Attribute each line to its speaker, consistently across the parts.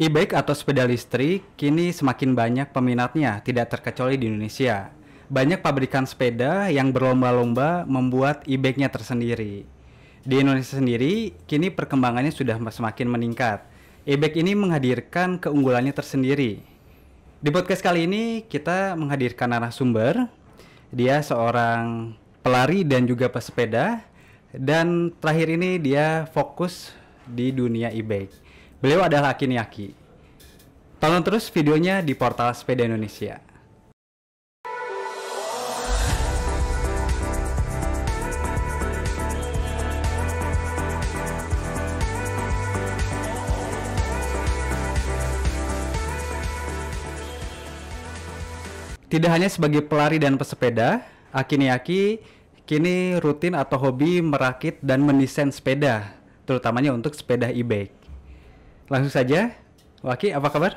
Speaker 1: E-bike atau sepeda listrik kini semakin banyak peminatnya, tidak terkecuali di Indonesia. Banyak pabrikan sepeda yang berlomba-lomba membuat e-bike-nya tersendiri. Di Indonesia sendiri, kini perkembangannya sudah semakin meningkat. E-bike ini menghadirkan keunggulannya tersendiri. Di podcast kali ini, kita menghadirkan narasumber. Dia seorang pelari dan juga pesepeda. Dan terakhir ini dia fokus di dunia e-bike. Beliau adalah Aki Niaki. Tonton terus videonya di portal Sepeda Indonesia. Tidak hanya sebagai pelari dan pesepeda, Aki Niaki kini rutin atau hobi merakit dan mendesain sepeda, terutamanya untuk sepeda e-bike. Langsung saja, Waki, apa kabar?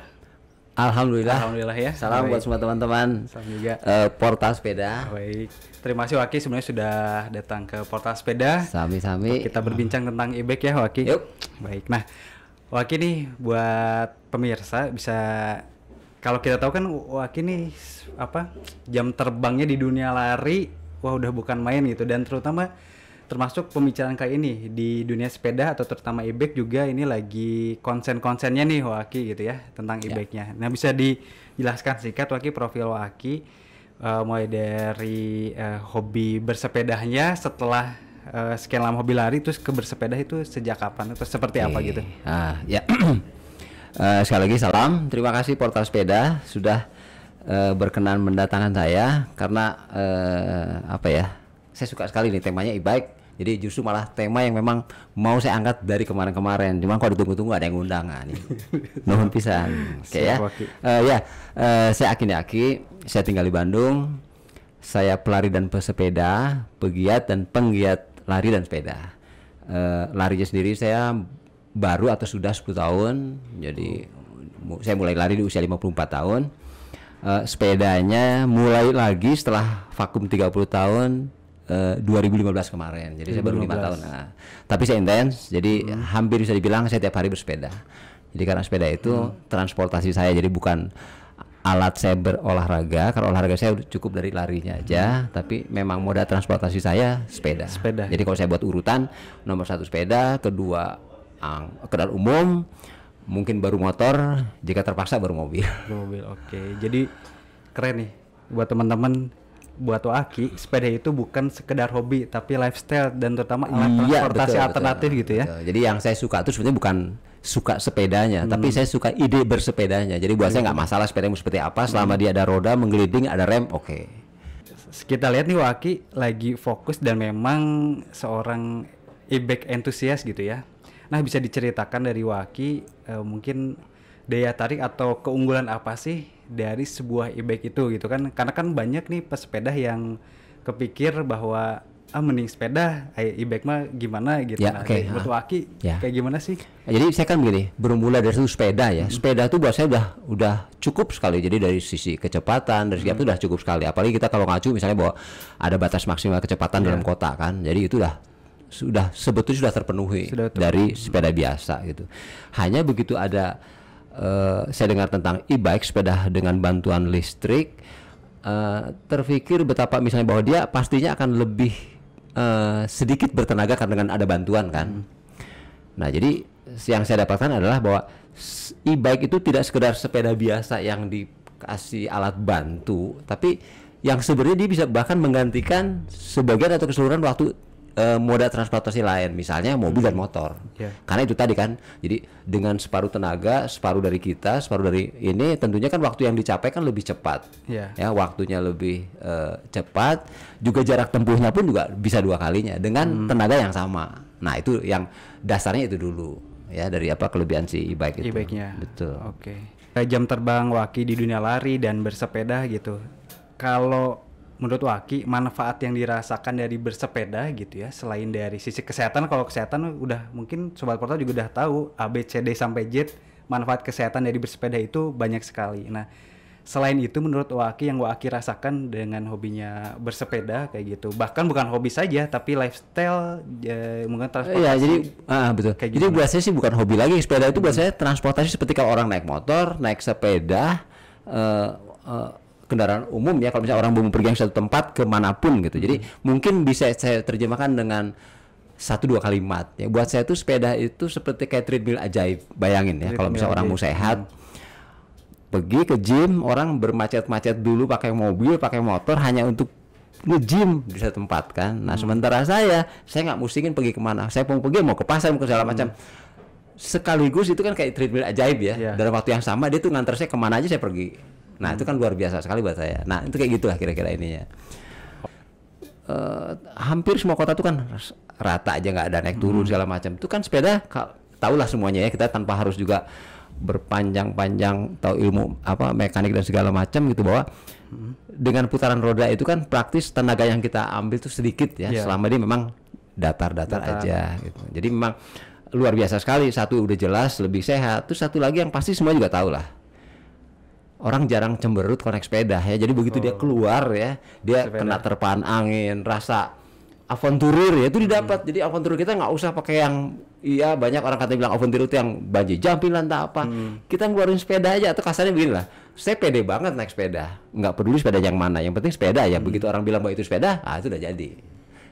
Speaker 2: Alhamdulillah.
Speaker 1: Alhamdulillah ya.
Speaker 2: Salam
Speaker 1: Baik.
Speaker 2: buat semua teman-teman.
Speaker 1: Salam juga.
Speaker 2: Portal sepeda.
Speaker 1: Baik. Terima kasih Waki sebenarnya sudah datang ke portal sepeda.
Speaker 2: Sami-sami.
Speaker 1: Kita berbincang tentang e-bike ya Waki.
Speaker 2: Yuk.
Speaker 1: Baik. Nah, Waki nih buat pemirsa bisa, kalau kita tahu kan Waki nih jam terbangnya di dunia lari, wah udah bukan main gitu, dan termasuk pembicaraan kali ini di dunia sepeda atau terutama e-bike juga ini lagi konsen-konsennya nih Waki gitu ya tentang e-bike-nya. Nah, bisa dijelaskan singkat Waki profil Waki mulai dari hobi bersepedanya setelah sekian lama hobi lari terus ke bersepeda itu sejak kapan atau seperti apa gitu?
Speaker 2: Ya. Sekali lagi salam. Terima kasih Portal Sepeda sudah berkenan mendatangkan saya karena saya suka sekali nih temanya e-bike. Jadi justru malah tema yang memang mau saya angkat dari kemarin-kemarin. Cuma kalau ditunggu-tunggu ada yang ngundang nih. Nuhun pisan. Oke ya. Saya Aki Niaki, saya tinggal di Bandung. Saya pelari dan pesepeda, pegiat dan penggiat lari dan sepeda. Larinya sendiri saya baru atau sudah 10 tahun. Jadi saya mulai lari di usia 54 tahun. Sepedanya mulai lagi setelah vakum 30 tahun 2015 kemarin. Jadi 2015. Saya baru 5 tahun. Nah, tapi saya intens. Jadi hampir bisa dibilang saya tiap hari bersepeda. Jadi karena sepeda itu transportasi saya, jadi bukan alat saya berolahraga. Kalau olahraga saya cukup dari larinya aja, tapi memang moda transportasi saya sepeda. Jadi kalau saya buat urutan, nomor 1 sepeda, kedua kendaraan umum, mungkin baru motor, jika terpaksa baru mobil.
Speaker 1: Oke. Jadi keren nih buat teman-teman, buat Waki, sepeda itu bukan sekedar hobi tapi lifestyle dan terutama alat transportasi alternatif gitu ya.
Speaker 2: Betul. Jadi yang saya suka itu sebenarnya bukan suka sepedanya, tapi saya suka ide bersepedanya. Jadi buat saya nggak masalah sepeda mau seperti apa, selama dia ada roda, menggelinding, ada rem, oke.
Speaker 1: Kita lihat nih Waki lagi fokus dan memang seorang e-bike entusias gitu ya. Nah, bisa diceritakan dari Waki mungkin daya tarik atau keunggulan apa sih dari sebuah e-bike itu gitu kan? Karena kan banyak nih pesepeda yang kepikir bahwa mending sepeda, e-bike mah gimana gitu.
Speaker 2: Ya,
Speaker 1: menurut Waki kayak gimana sih?
Speaker 2: Jadi saya kan begini, bermula dari sepeda ya. Sepeda itu buat saya udah cukup sekali. Jadi dari sisi kecepatan, dari segi itu udah cukup sekali. Apalagi kita kalau ngacu misalnya bahwa ada batas maksimal kecepatan dalam kota kan. Jadi itu sebetulnya sudah terpenuhi dari sepeda biasa gitu. Hanya begitu ada saya dengar tentang e-bike, sepeda dengan bantuan listrik, terpikir betapa misalnya bahwa dia pastinya akan lebih sedikit bertenaga karena dengan ada bantuan kan. Nah, jadi yang saya dapatkan adalah bahwa e-bike itu tidak sekedar sepeda biasa yang dikasih alat bantu, tapi yang sebenarnya dia bisa bahkan menggantikan sebagian atau keseluruhan waktu moda transportasi lain, misalnya mobil dan motor. Karena itu tadi kan, jadi dengan separuh tenaga, separuh dari kita, separuh dari ini, tentunya kan waktu yang dicapai kan lebih cepat. Ya, waktunya lebih cepat, juga jarak tempuhnya pun juga bisa 2 kalinya dengan tenaga yang sama. Nah, itu yang dasarnya itu dulu ya, dari kelebihan si e-bike itu.
Speaker 1: E-bike-nya.
Speaker 2: Betul.
Speaker 1: Oke. Jam terbang Waki di dunia lari dan bersepeda gitu. Kalau menurut Waki, manfaat yang dirasakan dari bersepeda gitu ya, selain dari sisi kesehatan, kalau kesehatan udah mungkin Sobat Portal juga udah tahu A, B, C, D sampai Z, manfaat kesehatan dari bersepeda itu banyak sekali. Nah, Selain itu menurut Waki yang Waki rasakan dengan hobinya bersepeda kayak gitu, bahkan bukan hobi saja tapi lifestyle mungkin transportasi.
Speaker 2: Iya, jadi betul.
Speaker 1: Kayak
Speaker 2: Jadi
Speaker 1: gimana?
Speaker 2: buat saya sih bukan hobi lagi, sepeda itu buat saya transportasi seperti kalau orang naik motor, naik sepeda, eh, kendaraan umum ya. Kalau misalnya orang mau pergi ke satu tempat kemanapun gitu. Jadi mungkin bisa saya terjemahkan dengan satu dua kalimat ya. Buat saya itu sepeda itu seperti kayak treadmill ajaib. Bayangin ya, kalau misalnya orang mau sehat, pergi ke gym, orang bermacet-macet dulu pakai mobil, pakai motor hanya untuk nge-gym di satu tempat kan. Nah sementara saya nggak musingin pergi kemana. Saya mau pergi, mau ke pasar, mau ke segala macam. Sekaligus itu kan kayak treadmill ajaib ya. Dalam waktu yang sama dia tuh nganter saya kemana aja saya pergi. Nah itu kan luar biasa sekali buat saya. Nah itu kayak gitulah kira-kira ininya. Hampir semua kota tuh kan rata aja, nggak ada naik turun segala macam. Itu kan sepeda, tahulah semuanya ya, kita tanpa harus juga berpanjang-panjang tahu ilmu apa mekanik dan segala macam gitu, bahwa dengan putaran roda itu kan praktis tenaga yang kita ambil tuh sedikit ya, selama dia memang datar-datar aja gitu. Jadi memang luar biasa sekali. Satu udah jelas lebih sehat, terus satu lagi yang pasti semua juga tahu lah, orang jarang cemberut kalau naik sepeda ya. Jadi begitu dia keluar ya, dia kena terpaan angin, rasa avanturir ya itu didapat. Jadi avanturir kita nggak usah pakai yang banyak orang kata bilang avanturir itu yang banji jumping lah entah apa. Kita ngeluarin sepeda aja, atau kasarnya begini lah, saya pede banget naik sepeda, nggak peduli sepeda yang mana, yang penting sepeda ya. Begitu orang bilang bahwa itu sepeda, itu udah jadi.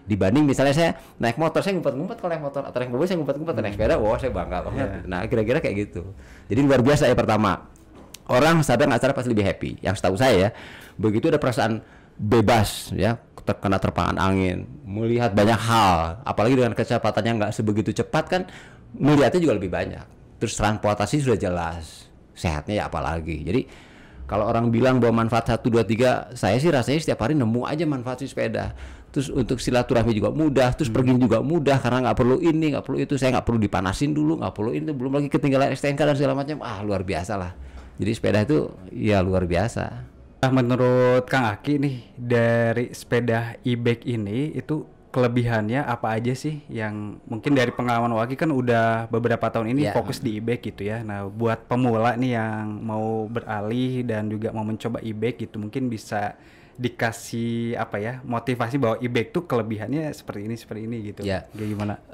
Speaker 2: Dibanding misalnya saya naik motor, saya ngumpet-ngumpet kalau naik motor, atau naik mobil saya ngumpet-ngumpet, naik sepeda, saya bangga banget. Nah kira-kira kayak gitu. Jadi luar biasa ya. Pertama, orang sadar nggak sadar pasti lebih happy. Yang setahu saya ya, begitu ada perasaan bebas ya, terkena terpaan angin, melihat banyak hal, apalagi dengan kecepatannya nggak sebegitu cepat kan, melihatnya juga lebih banyak. Terus transportasi sudah jelas, sehatnya ya apalagi. Jadi kalau orang bilang bahwa manfaat 1, 2, 3, saya sih rasanya setiap hari nemu aja manfaat sepeda. Terus untuk silaturahmi juga mudah, terus pergi juga mudah karena nggak perlu ini, nggak perlu itu, saya nggak perlu dipanasin dulu, nggak perlu ini, belum lagi ketinggalan STNK dan segala macam. Luar biasa lah. Jadi sepeda itu ya luar biasa.
Speaker 1: Menurut Kang Aki nih, dari sepeda e-bike ini itu kelebihannya apa aja sih, yang mungkin dari pengalaman Waki kan udah beberapa tahun ini fokus di e-bike gitu ya. Nah buat pemula nih yang mau beralih dan juga mau mencoba e-bike gitu, mungkin bisa dikasih apa ya, motivasi bahwa e-bike tuh kelebihannya seperti ini gitu.
Speaker 2: Ya.
Speaker 1: Gimana?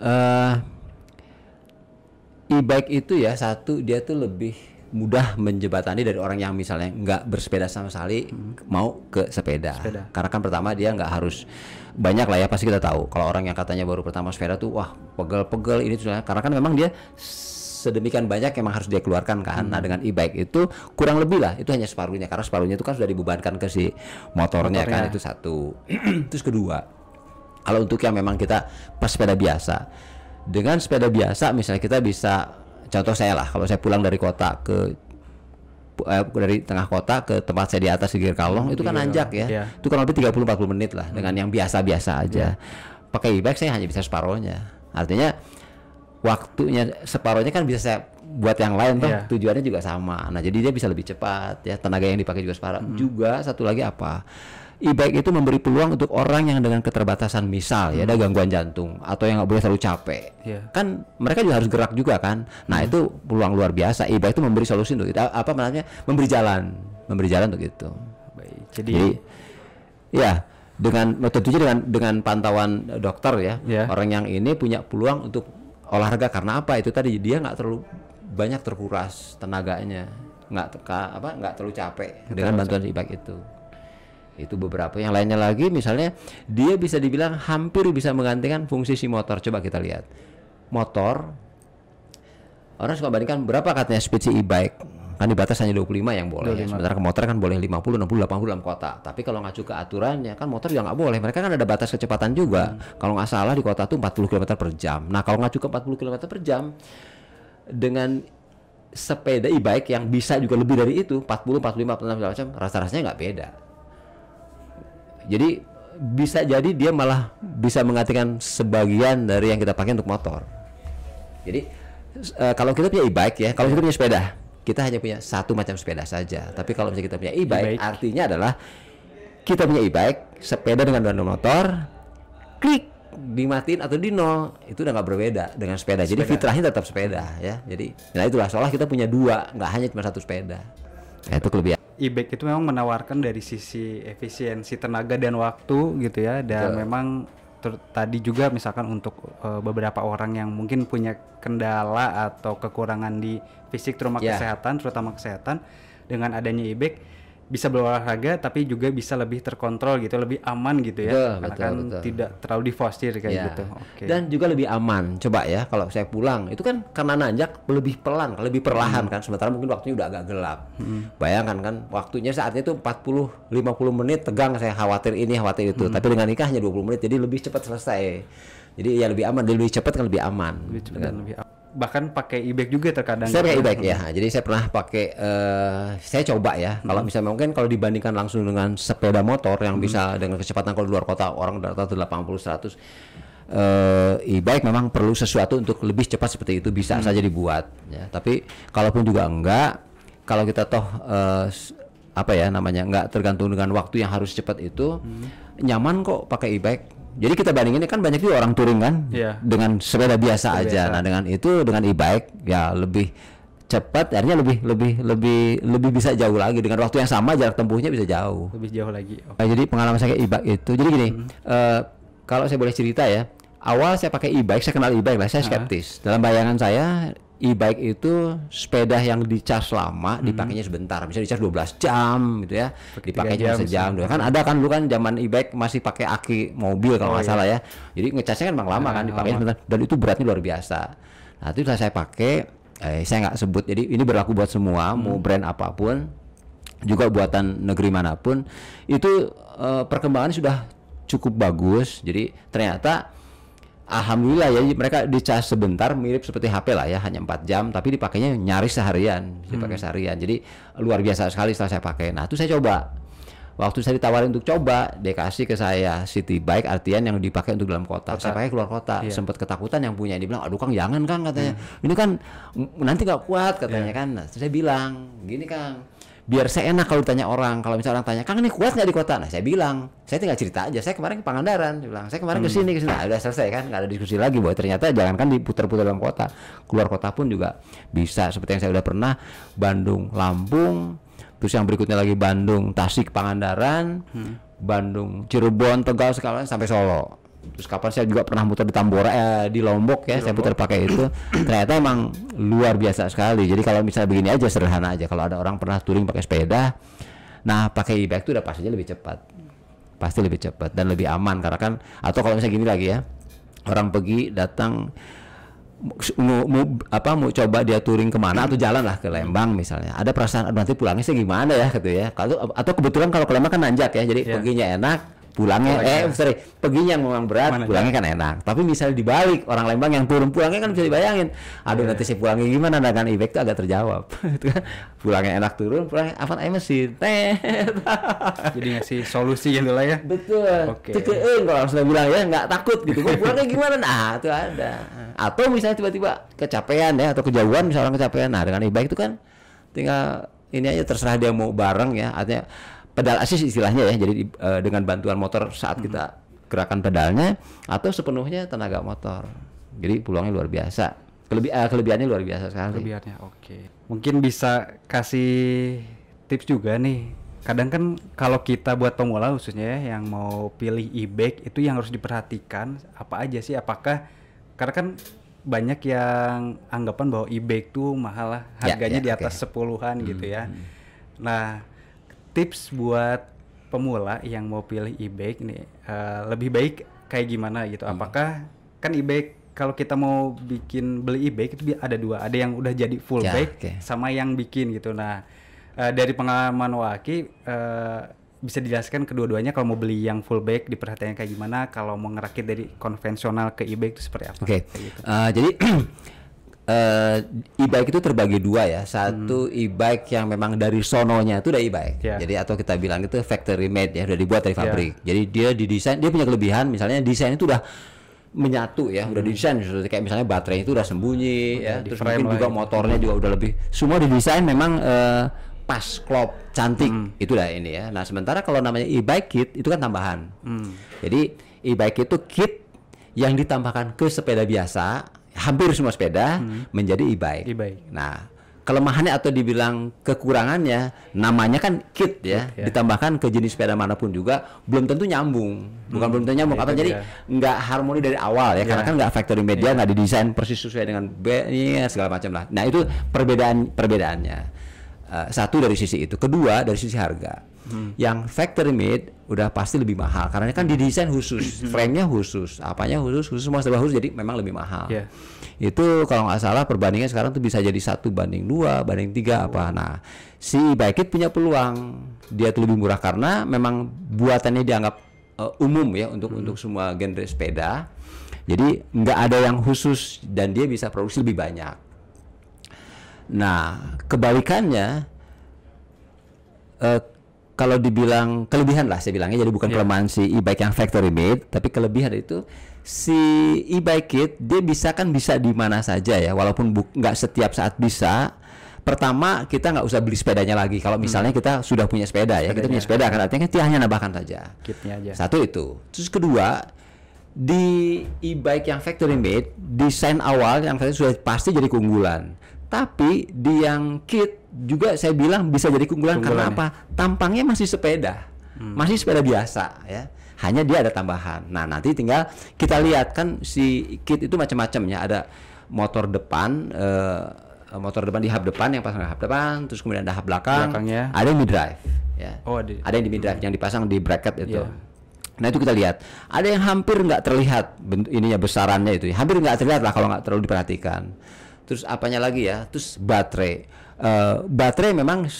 Speaker 2: E-bike itu ya, satu dia tuh lebih mudah menjembatani dari orang yang misalnya nggak bersepeda sama sekali mau ke sepeda. Karena kan pertama dia nggak harus banyak lah ya, pasti kita tahu kalau orang yang katanya baru pertama sepeda tuh wah pegel-pegel ini tuh, karena kan memang dia sedemikian banyak yang harus dia keluarkan kan. Nah dengan e-bike itu kurang lebih lah, itu hanya separuhnya, karena separuhnya itu kan sudah dibebankan ke si motornya kan, itu satu. Terus kedua, kalau untuk yang memang kita pas sepeda biasa, dengan sepeda biasa misalnya kita bisa, contoh saya lah, kalau saya pulang dari kota ke dari tengah kota ke tempat saya di atas di Gir Kalong, itu kan nanjak ya. Itu kurang lebih 30-40 menit lah dengan yang biasa-biasa aja. Pakai e-bike saya hanya bisa separohnya. Artinya waktunya separohnya kan bisa saya buat yang lain toh, tujuannya juga sama. Nah, jadi dia bisa lebih cepat ya, tenaga yang dipakai juga separuh. Juga satu lagi apa? E-bike itu memberi peluang untuk orang yang dengan keterbatasan, misal ya ada gangguan jantung atau yang nggak boleh terlalu capek, kan mereka juga harus gerak juga kan. Nah itu peluang luar biasa. E-bike itu memberi solusi untuk itu, apa namanya, memberi jalan untuk itu.
Speaker 1: Baik, jadi
Speaker 2: ya dengan tentunya dengan pantauan dokter ya, orang yang ini punya peluang untuk olahraga. Karena apa? Itu tadi dia nggak terlalu banyak terkuras tenaganya, nggak terlalu capek dengan bantuan e-bike itu. Itu beberapa. Yang lainnya lagi misalnya dia bisa dibilang hampir bisa menggantikan fungsi si motor. Coba kita lihat motor, orang suka bandingkan berapa katanya speed si e-bike, kan dibatas hanya 25 yang boleh 25. Sementara ke motor kan boleh 50, 60, 80 dalam kota. Tapi kalau ngacu ke aturannya kan motor juga nggak boleh, mereka kan ada batas kecepatan juga. Kalau nggak salah di kota tuh 40 km per jam. Nah kalau ngacu ke 40 km per jam dengan sepeda e-bike yang bisa juga lebih dari itu, 40, 45, 46 macam, rasa-rasanya nggak beda. Jadi bisa jadi dia malah bisa menggantikan sebagian dari yang kita pakai untuk motor. Jadi kalau kita punya e-bike ya, kalau kita punya sepeda, kita hanya punya satu macam sepeda saja. Tapi kalau misalnya kita punya e-bike, artinya adalah kita punya e-bike, sepeda dengan motor, klik dimatiin atau di nol, itu udah nggak berbeda dengan sepeda. Jadi fitrahnya tetap sepeda ya. Jadi nah itulah, soalnya kita punya dua, nggak hanya cuma satu sepeda. Nah, itu kelebihan.
Speaker 1: E-bike itu memang menawarkan dari sisi efisiensi tenaga dan waktu gitu ya, dan memang tadi juga misalkan untuk beberapa orang yang mungkin punya kendala atau kekurangan di fisik terutama kesehatan, dengan adanya e-bike bisa berolahraga tapi juga bisa lebih terkontrol gitu, lebih aman gitu ya, karena kan tidak terlalu diforsir kayak gitu.
Speaker 2: Dan juga lebih aman. Coba ya kalau saya pulang itu kan karena nanjak lebih pelan, lebih perlahan kan, sementara mungkin waktunya udah agak gelap. Bayangkan kan waktunya saatnya itu 40-50 menit tegang, saya khawatir ini khawatir itu, tapi dengan nikah hanya 20 menit jadi lebih cepat selesai. Jadi ya lebih aman, lebih cepat kan lebih aman.
Speaker 1: Lebih cepat dan lebih aman. Bahkan pakai e-bike juga terkadang.
Speaker 2: Saya pakai e-bike ya. Jadi saya pernah pakai, saya coba ya. Kalau misalnya mungkin kalau dibandingkan langsung dengan sepeda motor yang bisa dengan kecepatan kalau di luar kota orang rata-rata 80-100, e-bike memang perlu sesuatu untuk lebih cepat seperti itu bisa saja dibuat. Ya. Tapi kalaupun juga enggak, kalau kita toh apa ya namanya enggak tergantung dengan waktu yang harus cepat itu, nyaman kok pakai e-bike. Jadi kita bandingin kan banyak juga orang touring kan dengan sepeda biasa aja. Nah dengan itu dengan e-bike ya lebih cepat, akhirnya lebih bisa jauh lagi dengan waktu yang sama, jarak tempuhnya bisa jauh.
Speaker 1: Lebih jauh lagi.
Speaker 2: Jadi pengalaman saya pakai e-bike itu, jadi gini, kalau saya boleh cerita ya, awal saya pakai e-bike, saya kenal e-bike lah, saya skeptis. Dalam bayangan saya e-bike itu sepeda yang dicas lama, dipakainya sebentar, bisa dicas 12 jam gitu ya, dipakainya sejam. Kan ada kan dulu kan zaman e-bike masih pakai aki mobil kalau nggak salah ya, jadi ngecasnya kan memang lama kan, dipakainya sebentar, dan itu beratnya luar biasa. Nah itu saya pakai, saya nggak sebut, jadi ini berlaku buat semua, mau brand apapun, juga buatan negeri manapun, itu perkembangannya sudah cukup bagus. Jadi ternyata alhamdulillah ya mereka dicas sebentar, mirip seperti HP lah ya, hanya 4 jam tapi dipakainya nyaris seharian, dipakai seharian. Jadi luar biasa sekali setelah saya pakai. Nah itu saya coba, waktu saya ditawarin untuk coba, dia kasih ke saya city bike, artian yang dipakai untuk dalam kota. Saya pakai keluar kota, sempat ketakutan yang punya, dia bilang aduh Kang jangan Kang katanya, ini kan nanti nggak kuat katanya kan. Nah, saya bilang gini Kang, biar saya enak kalau ditanya orang, kalau misalnya orang tanya Kang ini kuat nggak di kota, nah saya bilang saya tinggal cerita aja, saya kemarin ke Pangandaran, saya bilang saya kemarin kesini, nah udah selesai kan, nggak ada diskusi lagi bahwa ternyata jangankan diputar-putar dalam kota, keluar kota pun juga bisa, seperti yang saya udah pernah Bandung Lampung, terus yang berikutnya lagi Bandung Tasik Pangandaran, Bandung Cirebon Tegal sekalian sampai Solo. Terus kapan saya juga pernah muter di Tambora, di Lombok ya, saya putar pakai itu. Ternyata emang luar biasa sekali. Jadi kalau misalnya begini aja, sederhana aja. Kalau ada orang pernah touring pakai sepeda, nah pakai e-bike itu udah pastinya lebih cepat. Pasti lebih cepat dan lebih aman karena kan, atau kalau misalnya gini lagi ya, orang pergi datang mau coba dia touring kemana atau jalan lah ke Lembang misalnya, ada perasaan nanti pulangnya sih gimana ya gitu ya. Kalau atau kebetulan kalau ke Lembang kan nanjak ya, jadi perginya enak, pulangnya perginya memang berat, pulangnya kan enak. Tapi misalnya dibalik, orang Lembang yang turun pulangnya kan bisa dibayangin, aduh nanti saya pulangnya gimana, nah kan e-bike itu agak terjawab. Itu kan pulangnya enak, turun pulangnya apa mesin
Speaker 1: jadi ngasih solusi gitu lah ya.
Speaker 2: Betul. Cikeun kalau sudah bilang ya, nggak takut gitu, pulangnya gimana, nah itu ada. Atau misalnya tiba-tiba kecapean ya, atau kejauhan misalnya orang kecapean, nah dengan e-bike itu kan tinggal ini aja, terserah dia mau bareng ya, artinya pedal assist istilahnya ya, jadi dengan bantuan motor saat kita gerakan pedalnya, atau sepenuhnya tenaga motor, jadi peluangnya luar biasa, kelebihannya luar biasa sekali.
Speaker 1: Kelebihannya mungkin bisa kasih tips juga nih, kadang kan kalau kita buat pemula khususnya ya, yang mau pilih e-bike itu yang harus diperhatikan apa aja sih, apakah karena kan banyak yang anggapan bahwa e-bike tuh mahal lah, harganya di atas 10-an gitu ya. Nah tips buat pemula yang mau pilih e-bike nih, lebih baik kayak gimana gitu? Apakah kan e-bike kalau kita mau beli e-bike itu ada dua, ada yang udah jadi full bike sama yang bikin gitu. Nah dari pengalaman Waki, bisa dijelaskan kedua-duanya, kalau mau beli yang full bike diperhatikan kayak gimana, kalau mau ngerakit dari konvensional ke e-bike itu seperti apa?
Speaker 2: Gitu. Jadi e-bike itu terbagi dua ya. Satu e-bike yang memang dari sononya itu udah e-bike. Jadi atau kita bilang itu factory made ya, udah dibuat dari pabrik. Jadi dia didesain, dia punya kelebihan, misalnya desain itu udah menyatu ya, udah didesain kayak misalnya baterainya itu udah sembunyi ya, terus mungkin juga motornya juga udah lebih, semua didesain memang pas, klop, cantik, itu dah ini ya. Nah sementara kalau namanya e-bike kit itu kan tambahan. Jadi e-bike itu kit yang ditambahkan ke sepeda biasa, hampir semua sepeda menjadi e-bike. Nah kelemahannya atau dibilang kekurangannya, namanya kan kit ya, ditambahkan ke jenis sepeda manapun juga belum tentu nyambung, belum tentu nyambung, apa jadi nggak harmoni dari awal ya, karena kan nggak factory made, dia nggak didesain persis sesuai dengan segala macam lah. Nah itu perbedaannya. Satu dari sisi itu, kedua dari sisi harga. Yang factory made udah pasti lebih mahal karena kan didesain khusus, frame-nya khusus, apanya khusus, semua serba khusus, jadi memang lebih mahal. Itu kalau nggak salah perbandingan sekarang tuh bisa jadi 1:2, 1:3 apa. Nah, si e-bike kit punya peluang dia tuh lebih murah karena memang buatannya dianggap umum ya untuk semua genre sepeda. Jadi nggak ada yang khusus dan dia bisa produksi lebih banyak. Nah, kebalikannya kalau dibilang kelebihan lah saya bilangnya, jadi bukan kelemahan si e-bike yang factory made, tapi kelebihan itu si e-bike kit dia bisa di mana saja ya, walaupun nggak setiap saat bisa. Pertama kita nggak usah beli sepedanya lagi. Kalau misalnya kita sudah punya sepeda ya, kita punya sepeda kan artinya kita hanya nambahkan saja
Speaker 1: kitnya aja.
Speaker 2: Satu itu. Terus kedua, di e-bike yang factory made desain awal yang sudah pasti jadi keunggulan. Tapi di yang kit juga saya bilang bisa jadi keunggulan karena apa? Tampangnya masih sepeda, masih sepeda biasa ya. Hanya dia ada tambahan. Nah nanti tinggal kita lihat kan si kit itu macam-macam ya. Ada motor depan di hub depan yang pasang hub depan, terus kemudian ada hub belakangnya. Ada yang mid drive ya. Ada yang di mid drive yang dipasang di bracket itu. Nah itu kita lihat. Ada yang hampir nggak terlihat ininya besarannya itu. Hampir nggak terlihat lah kalau nggak terlalu diperhatikan. Terus apanya lagi ya? Terus baterai. Baterai memang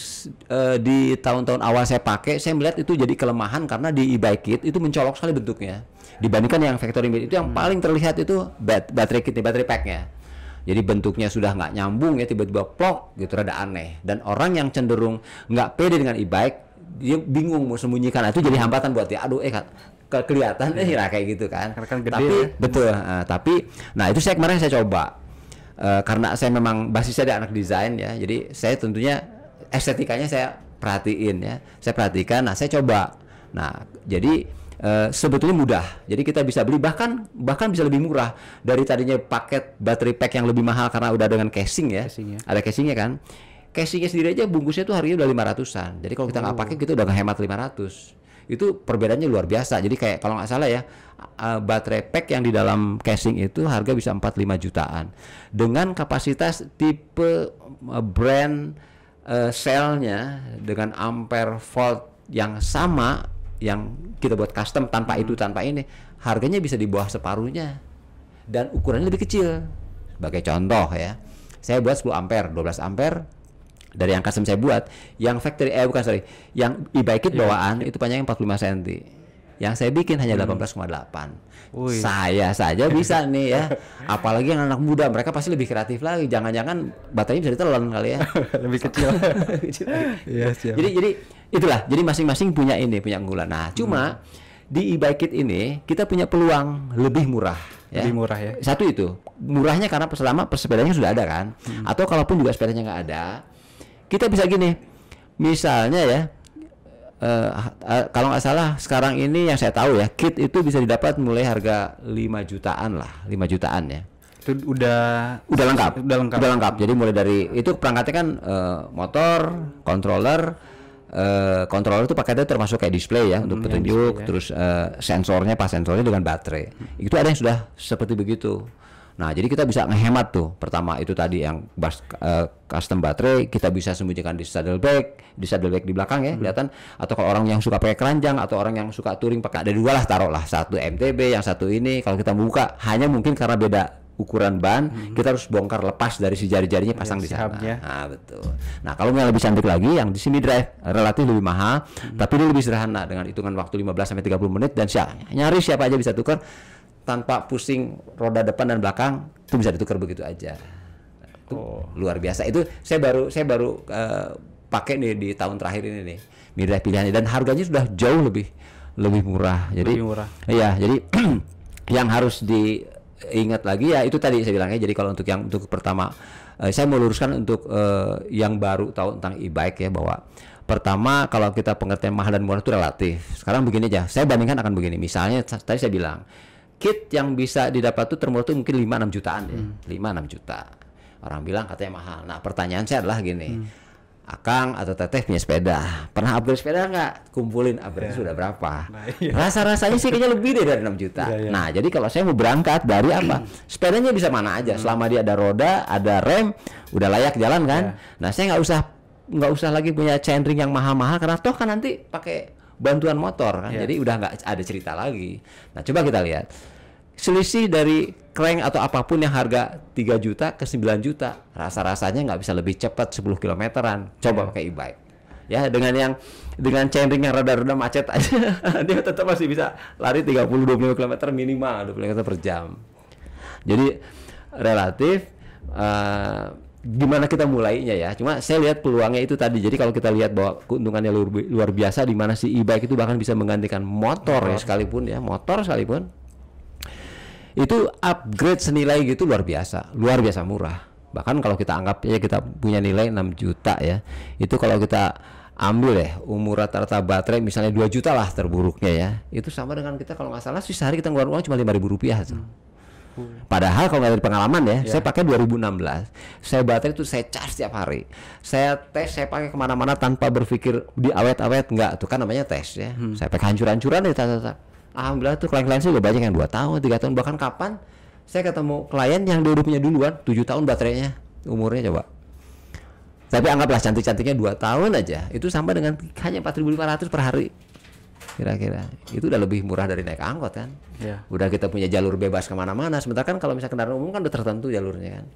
Speaker 2: di tahun-tahun awal saya pakai, saya melihat itu jadi kelemahan karena di e-bike kit itu mencolok sekali bentuknya. Dibandingkan yang factory made itu yang paling terlihat itu baterai kitnya, baterai packnya. Jadi bentuknya sudah nggak nyambung ya, tiba-tiba plok gitu, rada aneh. Dan orang yang cenderung nggak pede dengan e-bike, dia bingung mau sembunyikan. Itu jadi hambatan buat dia. Aduh, kelihatan kayak gitu kan.
Speaker 1: Karena kan gede,
Speaker 2: tapi
Speaker 1: ya?
Speaker 2: betul. Nah itu kemarin saya coba. Karena saya memang basisnya di anak desain ya, jadi saya tentunya estetikanya saya perhatiin ya, saya perhatikan. Nah saya coba. Nah jadi sebetulnya mudah. Jadi kita bisa beli bahkan bisa lebih murah dari tadinya paket battery pack yang lebih mahal karena udah dengan casing ya. Ada casingnya kan. Casingnya sendiri aja bungkusnya tuh harganya udah 500-an. Jadi kalau kita nggak pakai kita udah ngehemat 500. Itu perbedaannya luar biasa. Jadi kayak kalau nggak salah ya, baterai pack yang di dalam casing itu harga bisa 4-5 jutaan dengan kapasitas tipe brand selnya dengan ampere volt yang sama yang kita buat custom tanpa itu tanpa ini, harganya bisa di bawah separuhnya dan ukurannya lebih kecil. Sebagai contoh ya, saya buat 10 ampere, 12 ampere dari yang custom saya buat, yang factory yang e-bike kit bawaan itu panjangnya 45 cm. Yang saya bikin hanya 18,8. Saya saja bisa nih ya. Apalagi yang anak muda, mereka pasti lebih kreatif lagi. Jangan-jangan baterainya bisa ditelan kali ya.
Speaker 1: Lebih kecil.
Speaker 2: Jadi itulah. Jadi masing-masing punya unggulan. Nah, cuma di e-bike kit ini kita punya peluang lebih murah. Ya.
Speaker 1: Lebih murah ya.
Speaker 2: Satu itu murahnya karena selama persepedanya sudah ada kan. Atau kalaupun juga sepedanya nggak ada, kita bisa gini, misalnya ya, kalau nggak salah sekarang ini yang saya tahu ya, kit itu bisa didapat mulai harga 5 jutaan lah, 5 jutaan ya.
Speaker 1: Itu udah
Speaker 2: lengkap. Jadi mulai dari itu perangkatnya kan motor, controller itu paketnya termasuk kayak display ya untuk petunjuk, terus sensornya dengan baterai. Itu ada yang sudah seperti begitu. Nah, jadi kita bisa ngehemat tuh. Pertama itu tadi yang custom baterai, kita bisa sembunyikan di saddle bag di belakang ya, kelihatan. Atau kalau orang yang suka pakai keranjang atau orang yang suka touring pakai, ada dua lah, taruhlah, satu MTB, yang satu ini. Kalau kita buka hanya mungkin karena beda ukuran ban, kita harus bongkar lepas dari si jari-jarinya, pasang di sana. Nah, betul. Nah, kalau yang lebih cantik lagi, yang di sini drive relatif lebih mahal, tapi ini lebih sederhana dengan hitungan waktu 15-30 menit dan nyaris siapa aja bisa tukar tanpa pusing roda depan dan belakang, itu bisa ditukar begitu aja. Luar biasa. Itu saya baru pakai nih di tahun terakhir ini nih, mid-drive pilihannya, dan harganya sudah jauh lebih murah. Jadi iya, jadi yang harus diingat lagi ya itu tadi saya bilangnya. Jadi kalau untuk pertama, saya mau luruskan untuk yang baru tahu tentang e-bike ya, bahwa pertama kalau kita pengertian mahal dan murah itu relatif. Sekarang begini aja, saya bandingkan akan begini. Misalnya tadi saya bilang kit yang bisa didapat tuh termurah tuh mungkin 5-6 jutaan ya. 5-6 juta. Orang bilang katanya mahal. Nah pertanyaan saya adalah gini, Akang atau Teteh punya sepeda, pernah upgrade sepeda nggak? Kumpulin upgrade sudah berapa?
Speaker 1: Nah, iya.
Speaker 2: Rasa-rasanya sih kayaknya lebih deh dari 6 juta.
Speaker 1: Iya.
Speaker 2: Nah jadi kalau saya mau berangkat dari apa? Sepedanya bisa mana aja, selama dia ada roda, ada rem, udah layak jalan kan? Nah saya nggak usah lagi punya chainring yang mahal-mahal, karena toh kan nanti pakai bantuan motor kan, jadi udah nggak ada cerita lagi. Nah coba kita lihat selisih dari crank atau apapun yang harga 3 juta ke 9 juta, rasa-rasanya nggak bisa lebih cepat 10 kilometeran. Coba pakai e-bike ya, dengan chainring yang rada-rada macet aja dia tetap masih bisa lari 30-25 km minimal, 20 km per jam. Jadi relatif gimana kita mulainya ya. Cuma saya lihat peluangnya itu tadi. Jadi kalau kita lihat bahwa keuntungannya luar biasa, di mana si e-bike itu bahkan bisa menggantikan motor ya sekalipun, itu upgrade senilai gitu luar biasa murah. Bahkan kalau kita anggap ya kita punya nilai 6 juta ya, itu kalau kita ambil ya umur rata-rata baterai misalnya 2 juta lah terburuknya ya, itu sama dengan kita kalau nggak salah sehari kita ngeluarin uang cuma 5.000 rupiah. Padahal kalau nggak dari pengalaman ya, saya pakai 2016, saya baterai itu saya charge setiap hari, saya tes, saya pakai kemana-mana tanpa berpikir di awet-awet, nggak, itu kan namanya tes ya. Saya pakai hancur-hancuran ya, alhamdulillah tuh klien-klien sih udah banyak yang 2 tahun, 3 tahun, bahkan kapan saya ketemu klien yang dia udah punya duluan 7 tahun baterainya umurnya coba. Tapi anggaplah cantik-cantiknya 2 tahun aja, itu sama dengan hanya 4.500 per hari. Kira-kira itu udah lebih murah dari naik angkot kan. Udah kita punya jalur bebas kemana-mana, sementara kan kalau misalnya kendaraan umum kan udah tertentu jalurnya kan.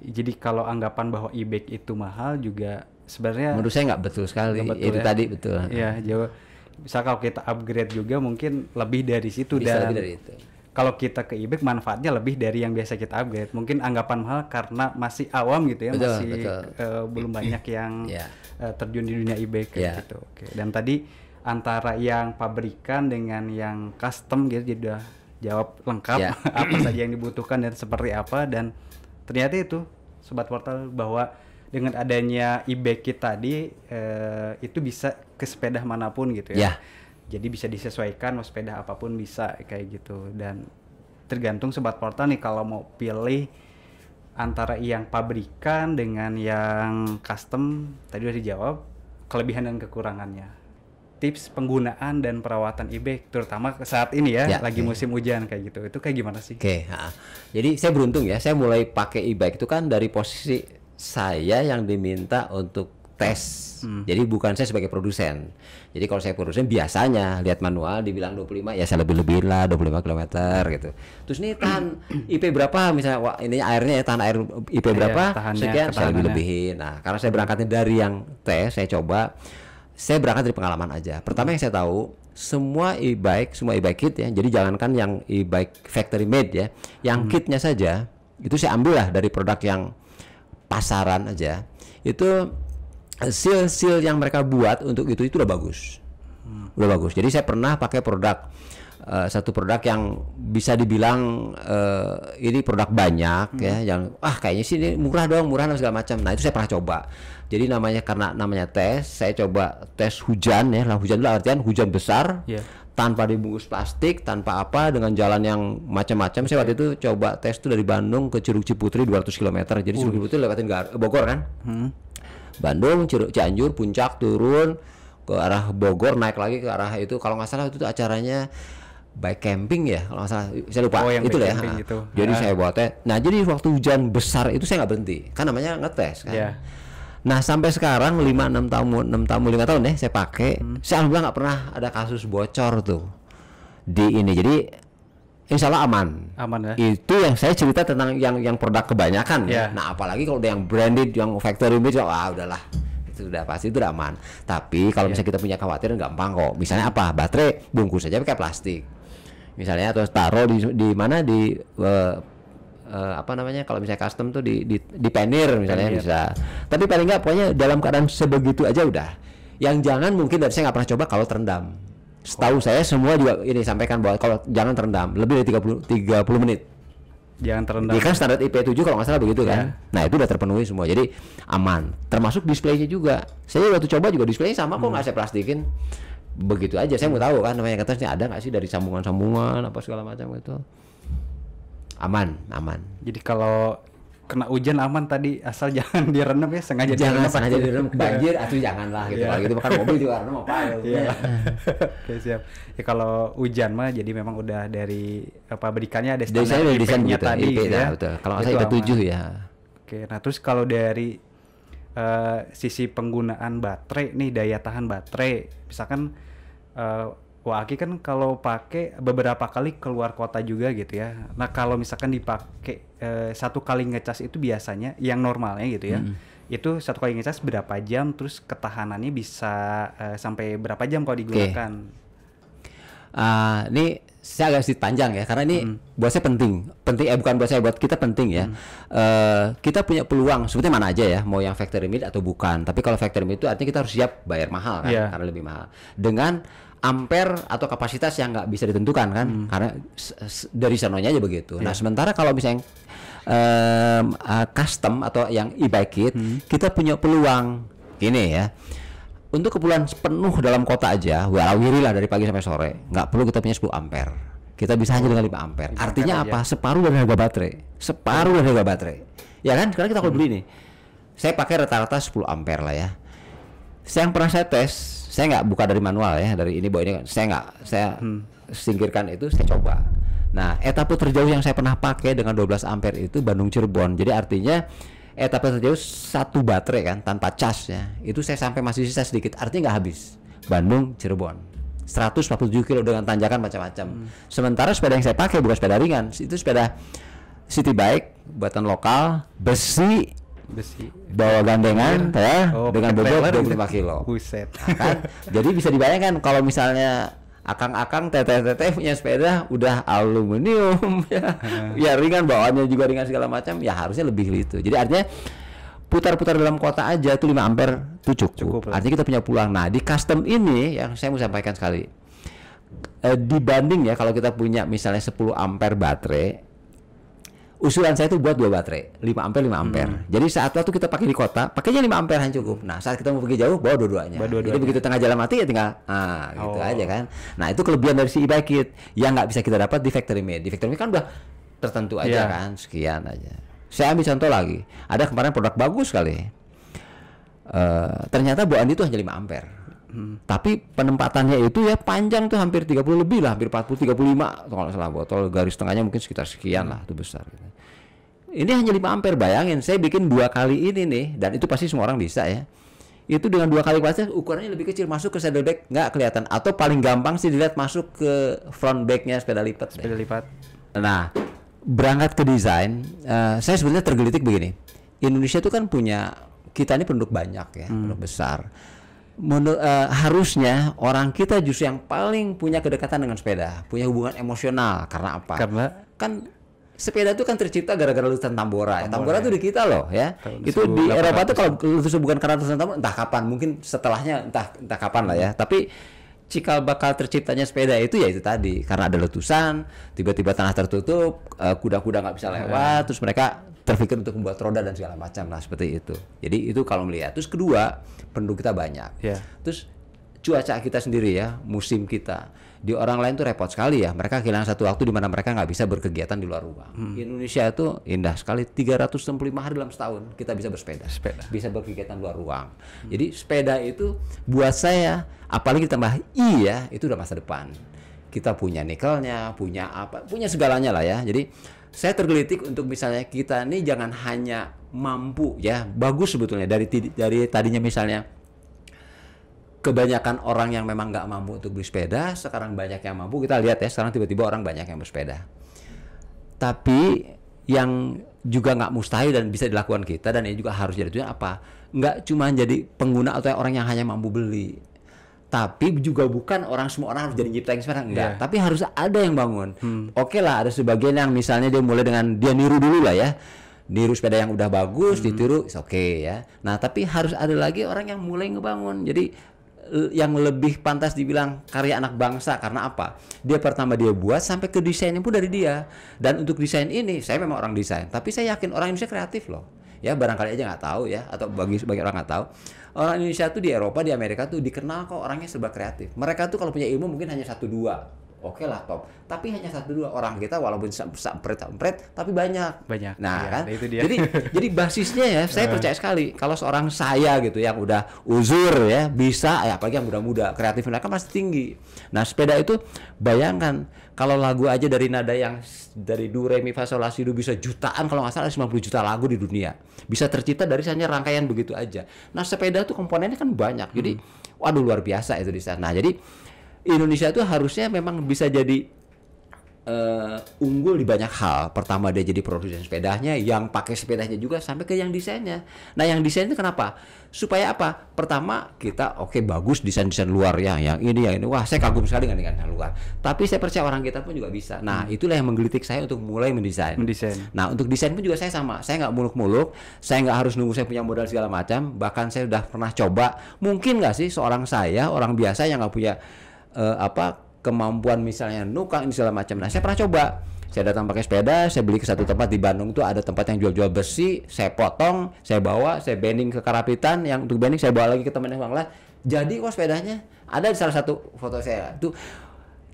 Speaker 1: Jadi kalau anggapan bahwa e-bike itu mahal juga sebenarnya
Speaker 2: menurut saya nggak betul sekali. Itu ya. Tadi betul.
Speaker 1: Iya, jauh. Misal kalau kita upgrade juga mungkin lebih dari situ,
Speaker 2: bisa
Speaker 1: dan
Speaker 2: lebih dari itu.
Speaker 1: Kalau kita ke e-bike manfaatnya lebih dari yang biasa kita upgrade. Mungkin anggapan mahal karena masih awam gitu ya, belum banyak yang terjun di dunia e-bike gitu. Oke. Dan tadi antara yang pabrikan dengan yang custom gitu, jadi udah jawab lengkap apa saja yang dibutuhkan dan seperti apa. Dan ternyata itu Sobat Portal, bahwa dengan adanya e-bike tadi itu bisa ke sepeda manapun gitu ya. Jadi bisa disesuaikan, mau sepeda apapun bisa kayak gitu. Dan tergantung Sobat Portal nih kalau mau pilih antara yang pabrikan dengan yang custom, tadi udah dijawab kelebihan dan kekurangannya. Tips penggunaan dan perawatan e-bike terutama saat ini ya, lagi musim hujan kayak gitu. Itu kayak gimana sih?
Speaker 2: Jadi saya beruntung ya, saya mulai pakai e-bike itu kan dari posisi saya yang diminta untuk tes. Jadi bukan saya sebagai produsen. Jadi kalau saya produsen biasanya lihat manual dibilang 25, ya saya lebih-lebihin lah 25 km gitu. Terus nih tahan IP berapa misalnya, wah ini airnya ya, tahan air IP berapa, sekian saya lebih-lebihin. Nah karena saya berangkatnya dari yang tes, saya berangkat dari pengalaman aja. Pertama yang saya tahu, semua e-bike kit ya, jadi jangankan yang e-bike factory made ya, yang kitnya saja itu saya ambil lah dari produk yang pasaran aja, itu seal yang mereka buat untuk itu udah bagus. Udah bagus. Jadi saya pernah pakai satu produk yang bisa dibilang ini produk banyak ya, yang kayaknya sih ini murah dan segala macam. Nah itu saya pernah coba. Jadi karena namanya tes, saya coba tes hujan ya. Hujan itu artian hujan besar, tanpa dibungkus plastik, tanpa apa, dengan jalan yang macam-macam. Saya waktu itu coba tes tuh dari Bandung ke Curug Ciputri 200 km. Jadi Curug Ciputri lewatin Bogor kan. Bandung, Cianjur, Puncak, turun ke arah Bogor, naik lagi ke arah itu, kalau nggak salah itu tuh acaranya bike camping ya, kalau nggak salah, saya lupa itu lah ya. Jadi saya bawa tes. Nah jadi waktu hujan besar itu saya nggak berhenti, kan namanya ngetes kan. Nah sampai sekarang 5 tahun ya saya pakai, saya alhamdulillah nggak pernah ada kasus bocor tuh di ini. Jadi insya Allah aman ya. Itu yang saya cerita tentang yang produk kebanyakan ya. Nah apalagi kalau udah yang branded, yang factory made, udahlah itu udah pasti itu udah aman. Tapi kalau misalnya kita punya kekhawatiran, gampang kok. Misalnya apa, baterai bungkus aja pakai plastik misalnya, atau taruh di mana di apa namanya, kalau misalnya custom tuh di penir misalnya bisa. Tapi paling nggak pokoknya dalam keadaan sebegitu aja udah. Yang jangan, mungkin dari saya nggak pernah coba kalau terendam. Setahu saya semua juga ini sampaikan bahwa kalau jangan terendam lebih dari 30 menit.
Speaker 1: Jangan terendam.
Speaker 2: Ini kan standar IP7 kalau nggak salah begitu kan. Nah itu udah terpenuhi semua, jadi aman. Termasuk displaynya juga. Saya waktu coba juga displaynya sama kok, nggak saya plastikin. Begitu aja. Saya mau tahu kan namanya katanya ada nggak sih dari sambungan apa segala macam itu. Aman.
Speaker 1: Jadi kalau kena hujan aman tadi, asal jangan direndam ya, sengaja
Speaker 2: Jangan
Speaker 1: direndam.
Speaker 2: sengaja direndam banjir atau janganlah gitu. Kalau gitu makan mobil juga rendam apa ya.
Speaker 1: Iya. Oke, siap. Ya kalau hujan mah jadi memang udah dari pabrikannya ada
Speaker 2: Dari
Speaker 1: standar
Speaker 2: saya udah desain
Speaker 1: IP-nya
Speaker 2: gitu,
Speaker 1: tadi
Speaker 2: IP,
Speaker 1: gitu ya.
Speaker 2: nah, betul. Kalau nggak
Speaker 1: Itu
Speaker 2: salah IP
Speaker 1: aman.
Speaker 2: 7 ya.
Speaker 1: Oke, nah terus kalau dari sisi penggunaan baterai nih, daya tahan baterai, misalkan Wah, Aki kan kalau pakai beberapa kali keluar kota juga gitu ya. Nah, kalau misalkan dipakai satu kali ngecas itu biasanya yang normalnya gitu ya. Itu satu kali ngecas berapa jam, terus ketahanannya bisa sampai berapa jam kalau digunakan?
Speaker 2: Ini saya agak sedikit panjang ya, karena ini buat saya penting, bukan buat saya, buat kita penting ya. Kita punya peluang sebetulnya mana aja ya, mau yang factory made atau bukan. Tapi kalau factory made itu artinya kita harus siap bayar mahal kan, karena lebih mahal. Dengan ampere atau kapasitas yang nggak bisa ditentukan kan, karena dari sononya aja begitu. Nah, sementara kalau misalnya custom atau yang e-bike kit, kita punya peluang gini ya. Untuk keperluan penuh dalam kota aja, warawiri lah dari pagi sampai sore, nggak perlu kita punya 10 ampere. Kita bisa hanya dengan 5 ampere. Artinya apa? Separuh dari harga baterai. Separuh dari harga baterai. Ya kan? Sekarang kita kalau beli nih, saya pakai rata-rata 10 ampere lah ya. Yang pernah saya tes, saya nggak buka dari manual ya, dari ini bawa ini, saya singkirkan itu, saya coba. Nah, etape terjauh yang saya pernah pakai dengan 12 ampere itu Bandung Cirebon. Jadi artinya etape terjauh satu baterai kan tanpa cas ya, itu saya sampai masih sisa sedikit, artinya nggak habis. Bandung Cirebon 147 kilo dengan tanjakan macam-macam. Sementara sepeda yang saya pakai bukan sepeda ringan, itu sepeda city bike buatan lokal, besi, bawa gandengan ya, dengan bobot 25 kilo.
Speaker 1: Buset.
Speaker 2: Nah, kan? Jadi bisa dibayangkan kalau misalnya akang-akang teteh-teteh punya sepeda udah aluminium ya, ya ringan, bawaannya juga ringan segala macam, ya harusnya lebih gitu. Jadi artinya putar-putar dalam kota aja tuh 5 ampere tuh cukup. Artinya kita punya peluang. Nah, di custom ini yang saya mau sampaikan sekali, dibanding ya kalau kita punya misalnya 10 ampere baterai, usulan saya itu buat 2 baterai 5 ampere 5 ampere. Jadi saat waktu kita pakai di kota, pakainya 5 ampere hanya cukup. Nah, saat kita mau pergi jauh, bawa dua-duanya. Jadi begitu tengah jalan mati ya tinggal gitu aja kan. Nah, itu kelebihan dari si e-bike kit yang nggak bisa kita dapat di factory made. Di factory made kan udah tertentu aja kan, sekian aja. Saya ambil contoh lagi. Ada kemarin produk bagus sekali. Ternyata bawaan itu hanya 5 ampere. Tapi penempatannya itu ya panjang tuh hampir 30 lebih lah, hampir 40 35 kalau salah, botol garis tengahnya mungkin sekitar sekian lah, itu besar gitu. Ini hanya 5 ampere, bayangin saya bikin 2 kali ini nih, dan itu pasti semua orang bisa ya. Itu dengan 2 kali kapasitas, ukurannya lebih kecil, masuk ke saddlebag nggak kelihatan, atau paling gampang sih dilihat masuk ke front bagnya sepeda lipat. Nah, berangkat ke desain, saya sebenarnya tergelitik begini. Indonesia itu kan punya, kita ini penduduk banyak ya, penduduk besar. Harusnya orang kita justru yang paling punya kedekatan dengan sepeda, punya hubungan emosional. Karena apa?
Speaker 1: Karena
Speaker 2: kan sepeda itu kan tercipta gara-gara letusan Tambora. Tambora itu di kita loh ya. Itu di Eropa tuh kalau letusan bukan karena letusan Tambora, entah kapan, mungkin setelahnya entah kapan lah ya. Tapi cikal bakal terciptanya sepeda itu ya itu tadi, karena ada letusan, tiba-tiba tanah tertutup, kuda-kuda nggak bisa lewat, terus mereka terpikir untuk membuat roda dan segala macam lah seperti itu. Jadi itu kalau melihat. Terus kedua, penduduk kita banyak. Terus cuaca kita sendiri ya, musim kita. Di orang lain tuh repot sekali ya. Mereka kehilangan satu waktu di mana mereka nggak bisa berkegiatan di luar rumah. Indonesia itu indah sekali, 365 hari dalam setahun kita bisa bersepeda. Bisa berkegiatan luar ruang. Jadi sepeda itu buat saya, apalagi ditambah ya, itu udah masa depan. Kita punya nikelnya, punya apa, punya segalanya lah ya. Jadi saya tergelitik untuk misalnya kita nih jangan hanya mampu ya, bagus sebetulnya dari tadinya misalnya kebanyakan orang yang memang nggak mampu untuk beli sepeda, sekarang banyak yang mampu. Kita lihat ya, sekarang tiba-tiba orang banyak yang bersepeda. Tapi yang juga nggak mustahil dan bisa dilakukan kita, dan ini juga harus jadi tujuan apa? Nggak cuma jadi pengguna atau orang yang hanya mampu beli. Tapi juga bukan semua orang harus jadi nyiptain sepeda, enggak. Tapi harus ada yang bangun. Oke lah, ada sebagian yang misalnya dia mulai dengan dia niru dulu lah ya. Niru sepeda yang udah bagus, ditiru, oke ya. Nah, tapi harus ada lagi orang yang mulai ngebangun. Jadi yang lebih pantas dibilang karya anak bangsa, karena apa? Dia pertama dia buat sampai ke desainnya pun dari dia. Dan untuk desain ini, saya memang orang desain, tapi saya yakin orang Indonesia kreatif loh. Ya barangkali aja nggak tahu ya, atau bagi sebagian orang nggak tahu. Orang Indonesia tuh di Eropa, di Amerika tuh dikenal kok orangnya serba kreatif. Mereka tuh kalau punya ilmu mungkin hanya 1-2 oke lah top. Tapi hanya 1-2 orang kita walaupun sampret tapi banyak. Nah
Speaker 1: ya,
Speaker 2: kan,
Speaker 1: itu dia.
Speaker 2: jadi basisnya ya saya percaya sekali kalau seorang saya gitu yang udah uzur ya bisa, ya apalagi yang muda-muda kreatif mereka pasti tinggi. Nah sepeda itu bayangkan kalau lagu aja dari nada yang dari do re mi fa sol la si do bisa jutaan, kalau nggak salah 90 juta lagu di dunia bisa tercipta dari hanya rangkaian begitu aja. Nah sepeda tuh komponennya kan banyak, jadi waduh luar biasa itu di sana. Nah jadi Indonesia itu harusnya memang bisa jadi unggul di banyak hal. Pertama dia jadi produsen sepedanya, yang pakai sepedanya juga, sampai ke yang desainnya. Nah yang desain itu kenapa? Supaya apa? Pertama kita oke, bagus desain-desain luar ya, yang ini. Wah saya kagum sekali dengan luar. Tapi saya percaya orang kita pun juga bisa. Nah itulah yang menggelitik saya untuk mulai mendesain. Nah untuk desain pun juga saya sama. Saya nggak muluk-muluk. Saya nggak harus nunggu saya punya modal segala macam. Bahkan saya udah pernah coba. Mungkin nggak sih seorang saya, orang biasa yang nggak punya kemampuan misalnya nukang ini segala macam. Nah saya pernah coba, saya datang pakai sepeda, saya beli ke satu tempat di Bandung tuh ada tempat yang jual-jual besi, saya potong, saya bawa, saya bending ke Karapitan, yang untuk bending saya bawa lagi ke teman yang lain. Jadi kok sepedanya ada di salah satu foto saya tuh,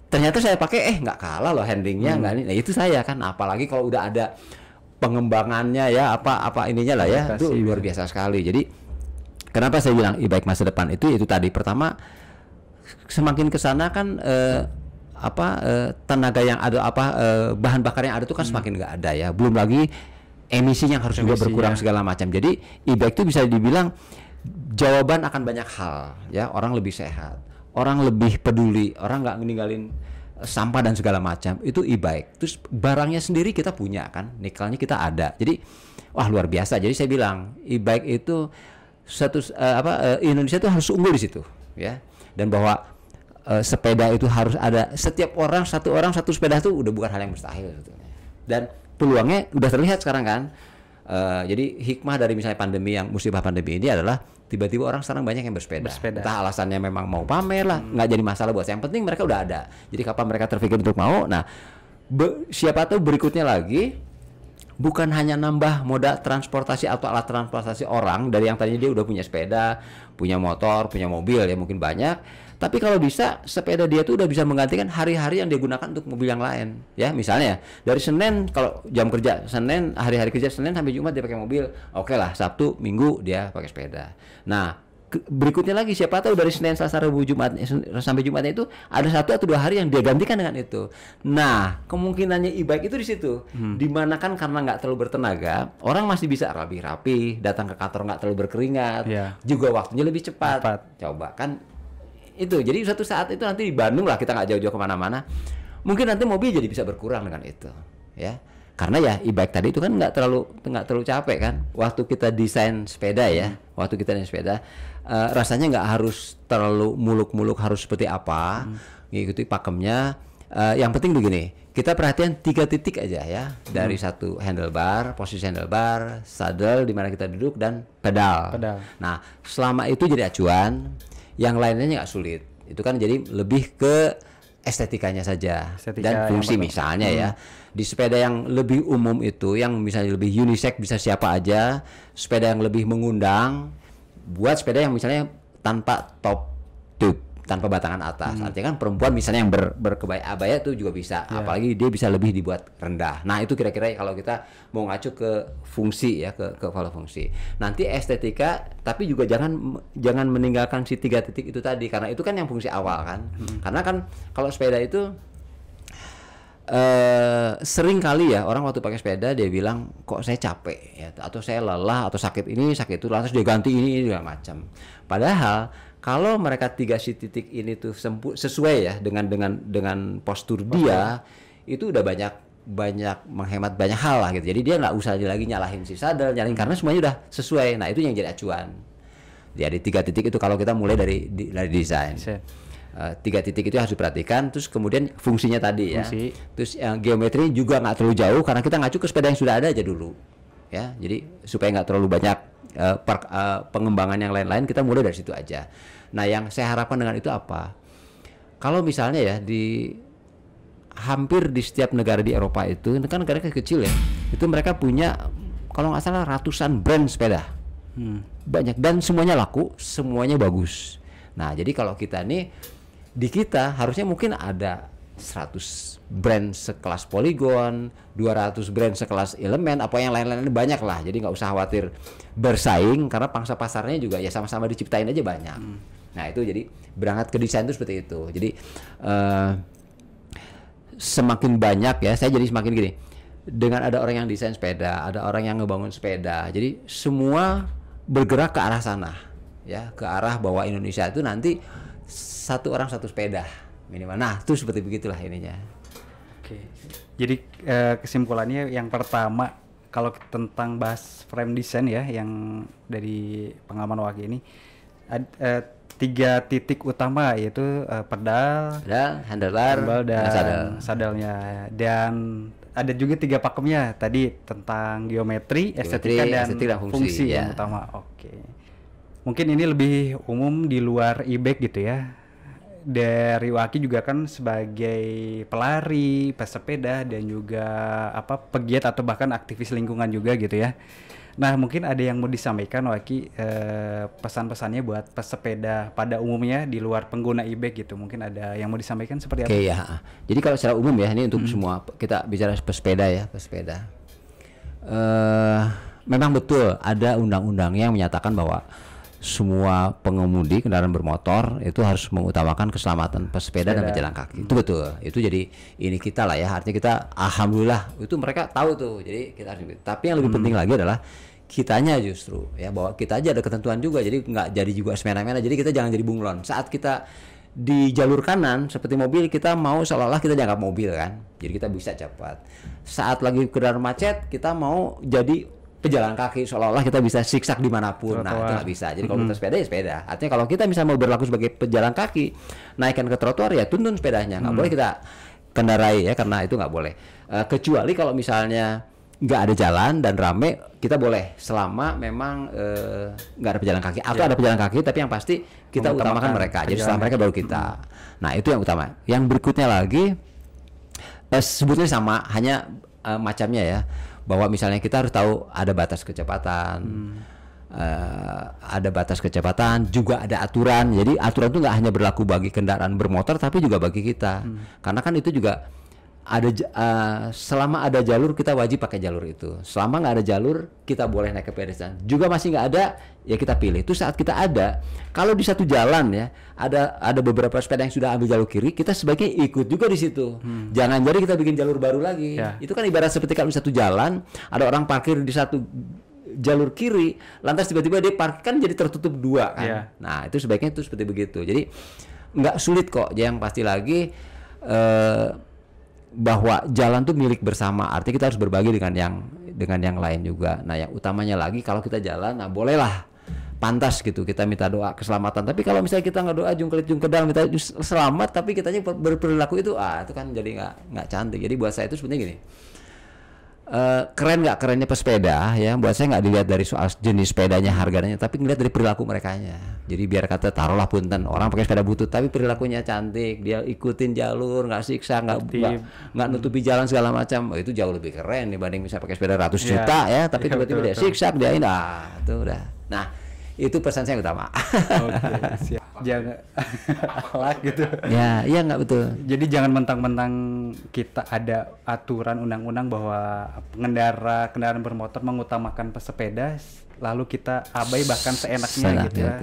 Speaker 2: ternyata saya pakai nggak kalah loh handlingnya, nggak ini. Nah itu saya kan, apalagi kalau udah ada pengembangannya ya apa ininya lah ya, itu luar biasa sekali. Jadi kenapa saya bilang e-bike masa depan itu tadi, pertama semakin ke sana kan tenaga yang ada bahan bakar yang ada tuh kan semakin nggak ada ya, belum lagi emisi yang harus juga berkurang segala macam. Jadi e-bike itu bisa dibilang jawaban akan banyak hal ya, orang lebih sehat, orang lebih peduli, orang nggak meninggalin sampah dan segala macam, itu e-bike. Terus barangnya sendiri kita punya kan, nikelnya kita ada, jadi wah luar biasa. Jadi saya bilang e-bike itu Indonesia itu harus unggul di situ ya. Dan bahwa sepeda itu harus ada, setiap orang satu sepeda itu udah bukan hal yang mustahil sebetulnya. Dan peluangnya udah terlihat sekarang kan. Jadi hikmah dari misalnya pandemi, yang musibah pandemi ini adalah tiba-tiba orang sekarang banyak yang bersepeda. Entah alasannya memang mau pamer lah, nggak jadi masalah buat saya. Yang penting mereka udah ada. Jadi kapan mereka terpikir untuk mau, nah siapa tahu berikutnya lagi bukan hanya nambah moda transportasi atau alat transportasi orang dari yang tadinya dia udah punya sepeda, punya motor, punya mobil ya mungkin banyak. Tapi kalau bisa sepeda dia tuh udah bisa menggantikan hari-hari yang dia gunakan untuk mobil yang lain. Ya misalnya dari Senin, kalau jam kerja Senin, hari-hari kerja Senin sampai Jumat dia pakai mobil. Oke lah, Sabtu, Minggu dia pakai sepeda. Nah berikutnya lagi siapa tahu dari Senin, Selasa, Rabu, Jumat sampai Jumatnya itu ada 1 atau 2 hari yang dia gantikan dengan itu. Nah kemungkinannya e-bike itu di situ, dimana kan karena nggak terlalu bertenaga, orang masih bisa lebih rapi, datang ke kantor nggak terlalu berkeringat, juga waktunya lebih cepat. Coba kan itu. Jadi suatu saat itu nanti di Bandung lah, kita nggak jauh-jauh kemana-mana, mungkin nanti mobil jadi bisa berkurang dengan itu ya. Karena ya e-bike tadi itu kan nggak terlalu capek kan. Waktu kita desain sepeda ya, rasanya nggak harus terlalu muluk-muluk harus seperti apa, ngikuti pakemnya. Yang penting begini, kita perhatian 3 titik aja ya, dari satu handlebar, posisi handlebar, saddle di mana kita duduk, dan pedal. Nah selama itu jadi acuan, yang lainnya nggak sulit. Itu kan jadi lebih ke estetikanya saja dan fungsi. Misalnya ya di sepeda yang lebih umum itu, yang misalnya lebih unisex, bisa siapa aja, sepeda yang lebih mengundang, buat sepeda yang misalnya tanpa top tube, tanpa batangan atas. Artinya kan perempuan misalnya yang berkebaya abaya itu juga bisa, apalagi dia bisa lebih dibuat rendah. Nah itu kira-kira kalau kita mau ngacu ke fungsi ya, ke value fungsi. Nanti estetika, tapi juga jangan meninggalkan si 3 titik itu tadi, karena itu kan yang fungsi awal kan. Karena kan kalau sepeda itu sering kali ya orang waktu pakai sepeda dia bilang kok saya capek ya, atau saya lelah, atau sakit ini sakit itu, lantas dia ganti ini segala macam. Padahal kalau mereka 3 titik ini tuh sesuai ya dengan postur dia, itu udah banyak menghemat banyak hal lah gitu. Jadi dia nggak usah lagi nyalahin si saddle, karena semuanya udah sesuai. Nah itu yang jadi acuan. Jadi 3 titik itu kalau kita mulai dari desain. 3 titik itu harus diperhatikan. Terus kemudian fungsinya tadi ya. Terus yang geometri juga nggak terlalu jauh, karena kita ngacu ke sepeda yang sudah ada aja dulu ya. Jadi supaya nggak terlalu banyak pengembangan yang lain-lain, kita mulai dari situ aja. Nah yang saya harapkan dengan itu apa, kalau misalnya ya hampir di setiap negara di Eropa itu kan negara kecil ya, itu mereka punya kalau nggak salah ratusan brand sepeda, banyak, dan semuanya laku, semuanya bagus. Nah jadi kalau kita nih, di kita harusnya mungkin ada 100 brand sekelas Polygon, 200 brand sekelas Element, apa yang lain-lain banyak lah. Jadi nggak usah khawatir bersaing karena pangsa pasarnya juga ya sama-sama diciptain aja banyak. Nah itu jadi berangkat ke desain itu seperti itu. Jadi semakin banyak ya, saya jadi semakin gini. Dengan ada orang yang desain sepeda, ada orang yang ngebangun sepeda, jadi semua bergerak ke arah sana, ya, ke arah bahwa Indonesia itu nanti satu orang satu sepeda minimal. Nah, itu seperti begitulah ininya.
Speaker 1: Oke. Jadi kesimpulannya yang pertama kalau tentang bahas frame design ya, yang dari pengalaman Waki ini 3 titik utama yaitu pedal, handlebar dan sadelnya. Dan ada juga 3 pakemnya tadi tentang geometri, estetika dan fungsi yang utama. Oke. Mungkin ini lebih umum di luar e-bike gitu ya. Dari Waki juga kan sebagai pelari, pesepeda dan juga pegiat atau bahkan aktivis lingkungan juga gitu ya. Nah, mungkin ada yang mau disampaikan Waki, pesan-pesannya buat pesepeda pada umumnya di luar pengguna e-bike gitu. Mungkin ada yang mau disampaikan seperti apa?
Speaker 2: Oke ya. Jadi kalau secara umum ya, ini untuk semua kita bicara pesepeda ya, pesepeda. Memang betul ada undang-undang yang menyatakan bahwa semua pengemudi kendaraan bermotor itu harus mengutamakan keselamatan pesepeda dan pejalan kaki. Itu betul. Itu jadi ini kita lah ya. Artinya kita alhamdulillah itu mereka tahu tuh. Jadi kita harus. Tapi yang lebih penting lagi adalah kitanya justru ya, bahwa kita aja ada ketentuan juga. Jadi nggak jadi juga semena-mena. Jadi kita jangan jadi bunglon. Saat kita di jalur kanan seperti mobil, kita mau seolah-olah kita dianggap mobil kan. Jadi kita bisa cepat. Saat lagi kendaraan macet, kita mau jadi pejalan kaki seolah-olah kita bisa siksak dimanapun. Nah itu nggak bisa. Jadi kalau kita sepeda ya sepeda. Artinya kalau kita misalnya mau berlaku sebagai pejalan kaki, naikkan ke trotoar ya tuntun sepedanya. Nggak boleh kita kendarai ya, karena itu nggak boleh. Kecuali kalau misalnya nggak ada jalan dan rame, kita boleh selama memang nggak ada pejalan kaki atau ada pejalan kaki, tapi yang pasti kita utamakan mereka. Jadi setelah mereka baru kita. Nah itu yang utama. Yang berikutnya lagi sebetulnya sama, hanya macamnya ya. Bahwa misalnya kita harus tahu ada batas kecepatan, ada batas kecepatan, juga ada aturan. Jadi aturan itu nggak hanya berlaku bagi kendaraan bermotor, tapi juga bagi kita. Karena kan itu juga ada selama ada jalur kita wajib pakai jalur itu. Selama nggak ada jalur kita boleh naik ke pedestrian. Juga masih nggak ada ya kita pilih. Itu saat kita ada. Kalau di satu jalan ya ada beberapa sepeda yang sudah ambil jalur kiri, kita sebaiknya ikut juga di situ. Jangan jadi kita bikin jalur baru lagi. Itu kan ibarat seperti kalau di satu jalan ada orang parkir di satu jalur kiri, lantas tiba-tiba dia parkir kan jadi tertutup 2 kan. Nah itu sebaiknya itu seperti begitu. Jadi nggak sulit kok. Yang pasti lagi bahwa jalan tuh milik bersama, artinya kita harus berbagi dengan yang lain juga. Nah yang utamanya lagi kalau kita jalan, nah bolehlah pantas gitu kita minta doa keselamatan. Tapi kalau misalnya kita nggak doa jungkedang minta selamat, tapi kitanya berperilaku itu itu kan jadi nggak cantik. Jadi buat saya itu sebenarnya gini, keren nggak kerennya pesepeda ya, buat saya nggak dilihat dari soal jenis sepedanya, harganya, tapi ngeliat dari perilaku merekanya. Jadi biar kata taruhlah punten orang pakai sepeda butut tapi perilakunya cantik, dia ikutin jalur, nggak siksa, nggak nutupi jalan segala macam, itu jauh lebih keren dibanding misalnya pakai sepeda ratus juta ya, tapi tiba-tiba dia siksa, dia ini itu udah. Nah itu pesan saya yang utama.
Speaker 1: Oke, siap. Jangan akhlak gitu.
Speaker 2: Ya, iya nggak betul.
Speaker 1: Jadi jangan mentang-mentang kita ada aturan undang-undang bahwa kendaraan bermotor mengutamakan pesepeda, lalu kita abai bahkan seenaknya gitu ya.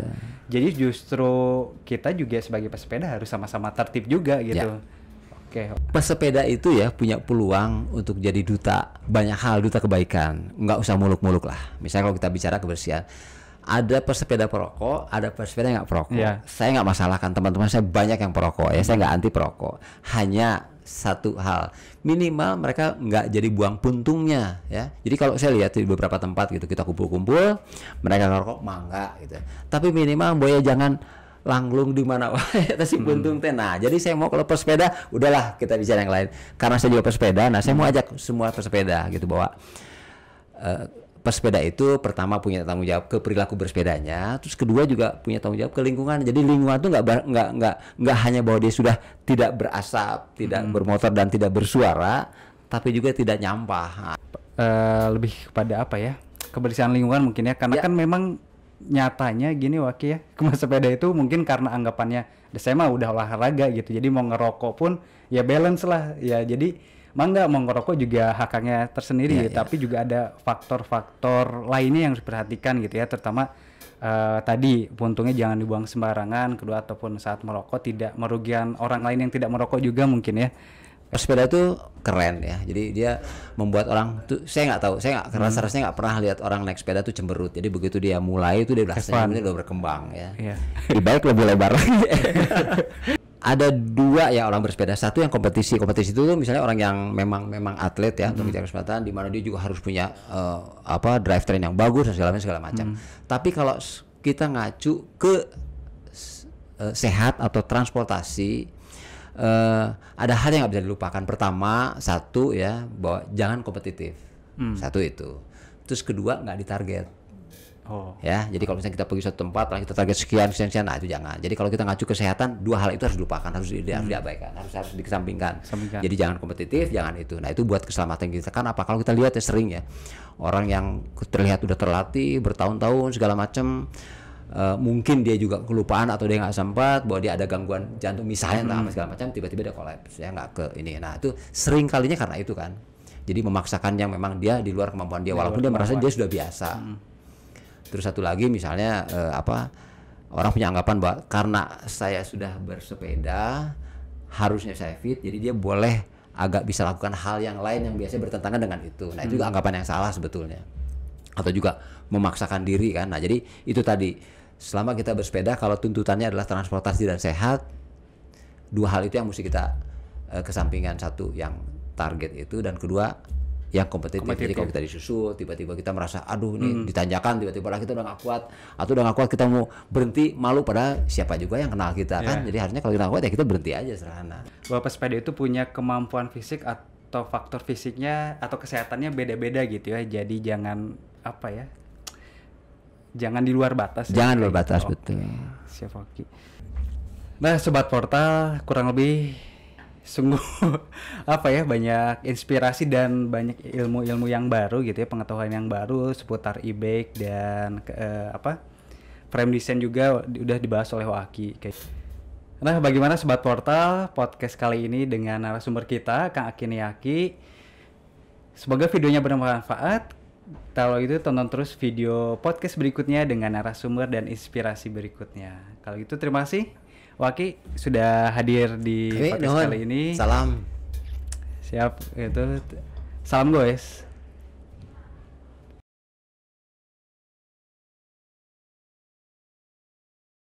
Speaker 1: Jadi justru kita juga sebagai pesepeda harus sama-sama tertib juga gitu. Oke.
Speaker 2: Pesepeda itu ya punya peluang untuk jadi duta banyak hal, duta kebaikan. Nggak usah muluk-muluk lah. Misalnya kalau kita bicara kebersihan, ada pesepeda perokok, ada pesepeda yang nggak perokok. Saya nggak masalahkan, teman-teman saya banyak yang perokok ya, saya nggak anti perokok. Hanya satu hal, minimal mereka nggak jadi buang puntungnya ya. Jadi kalau saya lihat di beberapa tempat gitu, kita kumpul-kumpul, mereka ngerokok mangga gitu. Tapi minimal boya jangan langlung di mana si puntung teh. Nah, jadi saya mau kalau pesepeda, udahlah kita bicara yang lain. Karena saya juga pesepeda, nah saya mau ajak semua pesepeda gitu bahwa pesepeda itu pertama punya tanggung jawab ke perilaku bersepedanya, terus kedua juga punya tanggung jawab ke lingkungan. Jadi lingkungan itu nggak hanya bahwa dia sudah tidak berasap, tidak bermotor dan tidak bersuara, tapi juga tidak nyampah.
Speaker 1: Lebih kepada apa ya? Kebersihan lingkungan mungkin ya, karena kan memang nyatanya gini Waki ya, kemas sepeda itu mungkin karena anggapannya saya mah udah olahraga gitu, jadi mau ngerokok pun ya balance lah ya, jadi mangga mau ngerokok juga haknya tersendiri tapi juga ada faktor-faktor lainnya yang harus diperhatikan gitu ya, terutama tadi puntungnya jangan dibuang sembarangan, kedua ataupun saat merokok tidak merugikan orang lain yang tidak merokok juga mungkin ya.
Speaker 2: Sepeda itu keren ya, jadi dia membuat orang tuh, saya nggak tahu, saya nggak rasanya nggak pernah lihat orang naik sepeda tuh cemberut. Jadi begitu dia mulai itu dia udah berkembang ya. Lebih baik lebih lebar lagi. Ada dua ya orang bersepeda, satu yang kompetisi itu tuh misalnya orang yang memang atlet ya, untuk menjaga kesehatan, di mana dia juga harus punya drive train yang bagus dan segala macam. Tapi kalau kita ngacu ke sehat atau transportasi, ada hal yang nggak bisa dilupakan. Pertama, satu ya, bahwa jangan kompetitif. Satu itu. Terus kedua, nggak ditarget. Ya, jadi kalau misalnya kita pergi suatu tempat, kita target sekian, nah itu jangan. Jadi kalau kita ngacu kesehatan, dua hal itu harus dilupakan, harus diabaikan, harus dikesampingkan. Jadi jangan kompetitif, jangan itu. Nah itu buat keselamatan kita. Kan apa? Kalau kita lihat ya sering ya, orang yang terlihat udah terlatih bertahun-tahun segala macam. Mungkin dia juga kelupaan atau dia nggak sempat, bahwa dia ada gangguan jantung misalnya segala macam, tiba-tiba dia kolaps ya, nggak ke ini. Nah itu sering kalinya karena itu kan, jadi memaksakan yang memang dia di luar kemampuan dia, walaupun dia merasa dia sudah biasa. Terus satu lagi misalnya orang punya anggapan bahwa karena saya sudah bersepeda harusnya saya fit, jadi dia boleh agak bisa lakukan hal yang lain yang biasanya bertentangan dengan itu. Nah itu juga anggapan yang salah sebetulnya, atau juga memaksakan diri kan. Nah jadi itu tadi, selama kita bersepeda, kalau tuntutannya adalah transportasi dan sehat, dua hal itu yang mesti kita kesampingkan. Satu yang target itu, dan kedua yang kompetitif. Jadi kalau kita disusul, tiba-tiba kita merasa aduh ini ditanjakan, tiba-tiba lah kita udah gak kuat, atau udah gak kuat kita mau berhenti, malu pada siapa juga yang kenal kita kan. Jadi harusnya kalau kita kuat ya kita berhenti aja sederhana.
Speaker 1: Bahwa pesepeda itu punya kemampuan fisik atau faktor fisiknya atau kesehatannya beda-beda gitu ya. Jadi jangan jangan di luar batas.
Speaker 2: Jangan luar batas, betul.
Speaker 1: Siap Waki. Nah Sobat Portal, kurang lebih sungguh banyak inspirasi dan banyak ilmu-ilmu yang baru gitu ya, pengetahuan yang baru seputar e-bike dan frame design juga udah dibahas oleh Waki. Nah bagaimana Sobat Portal, podcast kali ini dengan narasumber kita Kang Akiniaki. Semoga videonya bermanfaat. Kalau itu tonton terus video podcast berikutnya dengan narasumber dan inspirasi berikutnya. Kalau itu terima kasih Waki sudah hadir di podcast kali ini.
Speaker 2: Salam.
Speaker 1: Siap, itu. Salam guys.